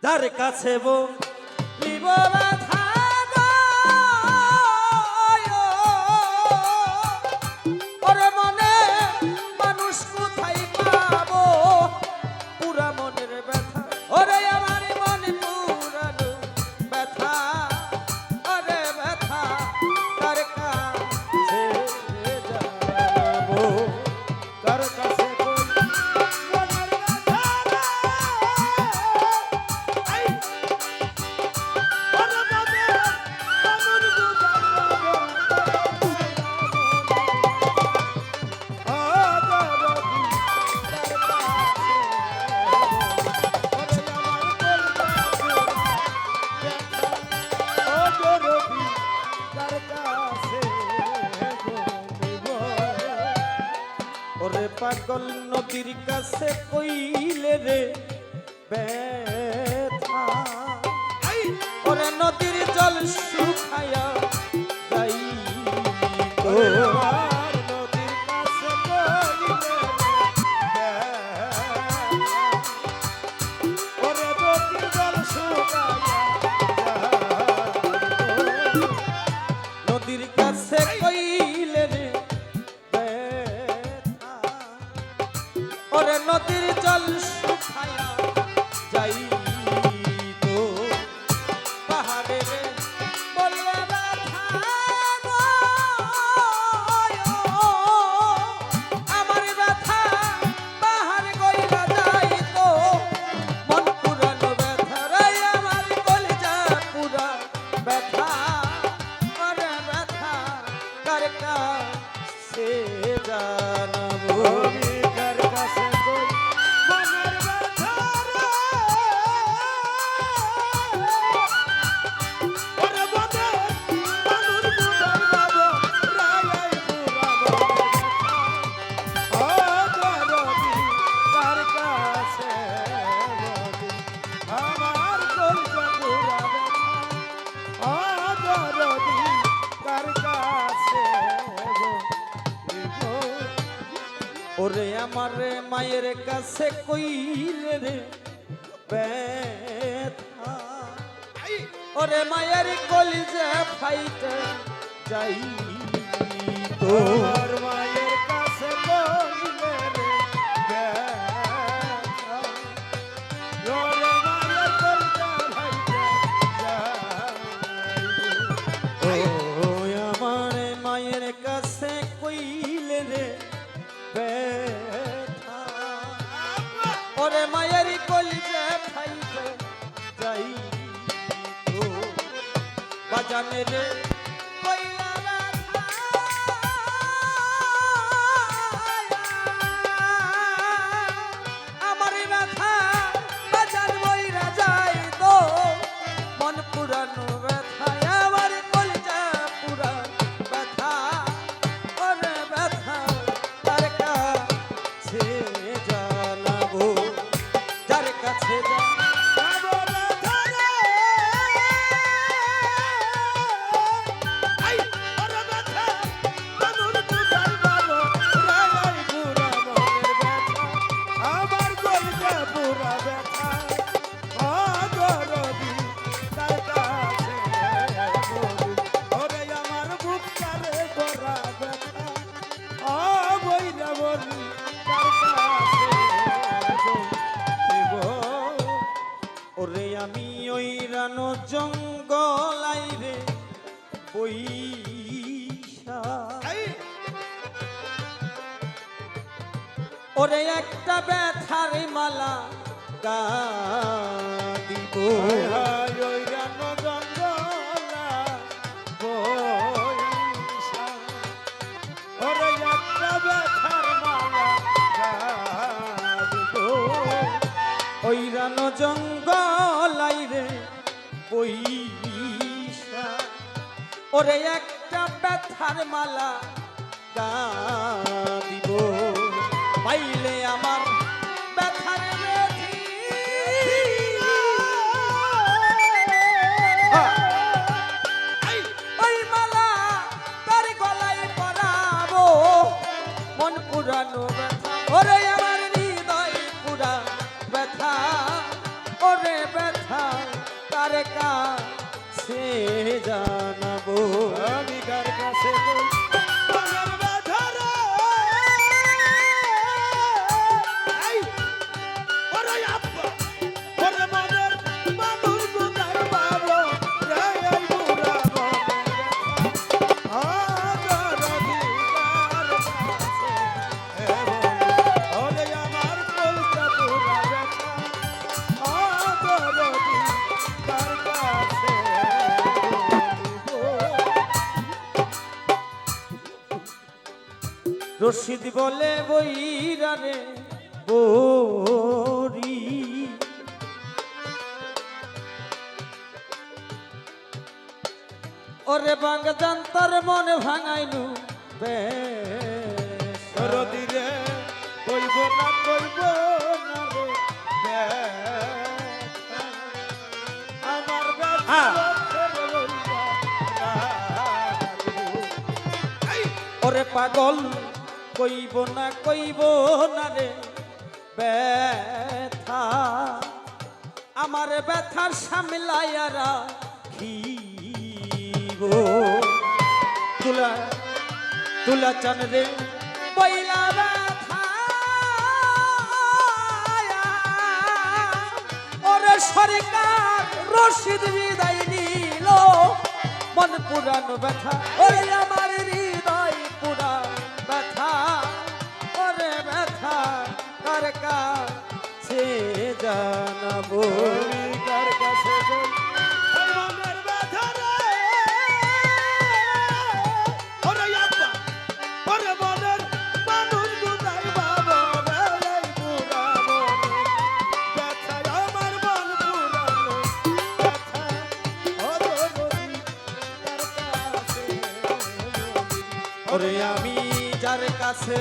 তার কাছে বলিব ব্যথা ওরে মনে মানুষ কোথায় পাবো পুরা মনের ব্যথা ওরে আমার মনে পুরানো ব্যথা ওরে ব্যথা তার কাছে যাবো তার কাছে পাগল নদীর কাছে কইলে রে ব্যথা ওরে নদীর জল শুকায়া যাই নদীর কাছে কইলে ওরে নদীর জল শুকায়া নদীর কাছে কইলে রে ওরে নদীর জল শুকায়া যাই তো পাহাড়ে রে বললে ব্যথা আমার ব্যথা পাহাড় গইলা যাই তো মন পুরানো ব্যথা রে আমার কলিজা পুরা ব্যথা ওরে ব্যথা কার কাছে জানাবো ওরে আমার মায়ের কাছে কইলে রে ব্যথা ওরে মায়ের কলিজা ফাইটা যাই তোর মায়ের কাছে কইলে রে ব্যথা ওরে মায়ের কলিজা ফাইটা যাই ও আমার মায়ের কাছে কইলে রে ব্যথা ওরে মায়ের কলিজা ফাইটা যাই তো বাজানে রে কইলা ব্যথা আমার ব্যথা বাজান বইরা যাই তো মন পুরানো ব্যথা আমার কলিজা পুরা ব্যথা ওরে ব্যথা জানাবো যার কাছে ওরে আমি ওই রানো জঙ্গল আইরে বইসা ওরে একটা ব্যথার মালা গা দিব ওই রানো জঙ্গল বইসা ওরে একটা ব্যথার মালা গা দিব ওই রানো জঙ্গল আইরে বইসা ওরে একটা ব্যথার মালা গা দিব পাইলে আমার ব্যথার ওই মালা তার গলায় পরাবো মন পুরানো ব্যথা ওরে আমার হৃদয় পুরা ব্যথা ওরে ব্যথা কার কাছে জানাবো আমি কার কাছে কই মনের ব্যথা রে এই ওরে আব্বা ওরে মনের মানুষ কোথায় পাবো রে এই বুড়া মনের আদর দিদার কাছে ওরে আমার কলকা পুরা ব্যথা আদর দিদার কাছে রশিদ বলে বইরারে বরি ওরে বাঙ্গা জানতার মনে ভাঙাইলু সরদি রে কইব না রে ব্যথা। আমার ব্যথা বলবা না এই ওরে পাগল কইব না রে ব্যথা আমার ব্যথার সামলাইয়া রাখিব তুলা তুলা চান রে বইলা ব্যথা ওরে সরকার রশিদ বিদায় নিল মন পুরানো ব্যথা ওরে আমার হৃদয় পুরা ব্যথা ওরে ব্যথা কার কাছে জানাবো আমি কার কাছে কই এই মনের ব্যথা রে ওরে আব্বা ওরে মনের মানুষ কোথায় পাবো রে এই বুড়া মনের ব্যথা আমার মন পুরানো ব্যথা অদরদি কার কাছে ওরে আমি যার কাছে